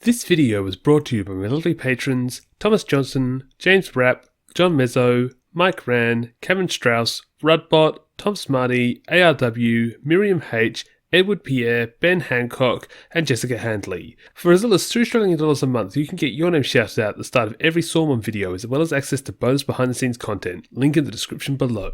This video was brought to you by my lovely patrons Thomas Johnson, James Rapp, John Mezzo, Mike Ran, Kevin Strauss, Rudbot, Tom Smarty, ARW, Miriam H, Edward Pierre, Ben Hancock, and Jessica Handley. For as little as $2 a month, you can get your name shouted out at the start of every Sormon video, as well as access to bonus behind-the-scenes content. Link in the description below.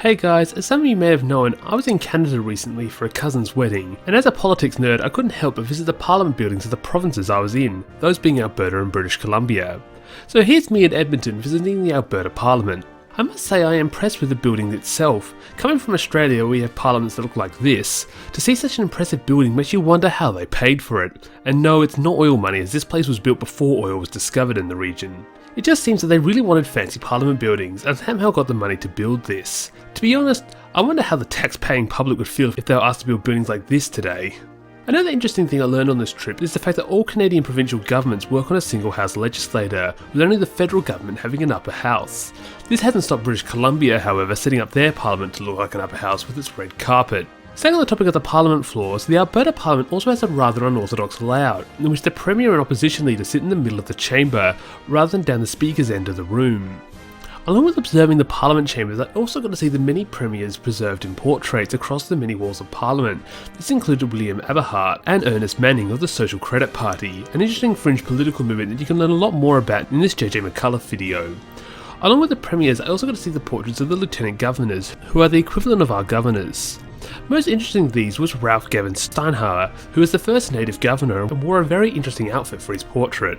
Hey guys, as some of you may have known, I was in Canada recently for a cousin's wedding, and as a politics nerd I couldn't help but visit the parliament buildings of the provinces I was in, those being Alberta and British Columbia. So here's me in Edmonton visiting the Alberta Parliament. I must say I am impressed with the building itself. Coming from Australia where we have parliaments that look like this, to see such an impressive building makes you wonder how they paid for it. And no, it's not oil money, as this place was built before oil was discovered in the region. It just seems that they really wanted fancy parliament buildings and somehow got the money to build this. To be honest, I wonder how the tax-paying public would feel if they were asked to build buildings like this today. Another interesting thing I learned on this trip is the fact that all Canadian provincial governments work on a single house legislator, with only the federal government having an upper house. This hasn't stopped British Columbia, however, setting up their parliament to look like an upper house with its red carpet. Staying on the topic of the parliament floors, the Alberta Parliament also has a rather unorthodox layout, in which the Premier and opposition leader sit in the middle of the chamber, rather than down the speaker's end of the room. Along with observing the Parliament chambers, I also got to see the many premiers preserved in portraits across the many walls of Parliament. This included William Aberhart and Ernest Manning of the Social Credit Party, an interesting fringe political movement that you can learn a lot more about in this JJ McCullough video. Along with the premiers, I also got to see the portraits of the lieutenant governors, who are the equivalent of our governors. Most interesting of these was Ralph Gavin Steinhauer, who was the first native governor and wore a very interesting outfit for his portrait.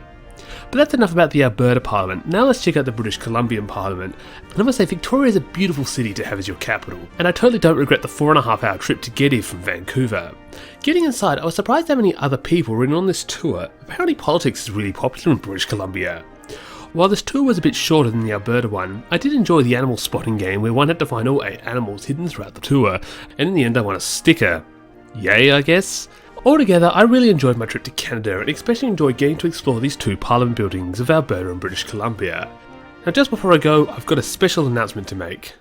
But that's enough about the Alberta Parliament. Now let's check out the British Columbian Parliament. And I must say, Victoria is a beautiful city to have as your capital, and I totally don't regret the 4.5-hour trip to get here from Vancouver. Getting inside, I was surprised how many other people were in on this tour. Apparently politics is really popular in British Columbia. While this tour was a bit shorter than the Alberta one, I did enjoy the animal spotting game where one had to find all 8 animals hidden throughout the tour, and in the end I won a sticker. Yay, I guess? Altogether, I really enjoyed my trip to Canada and especially enjoyed getting to explore these 2 parliament buildings of Alberta and British Columbia. Now just before I go, I've got a special announcement to make.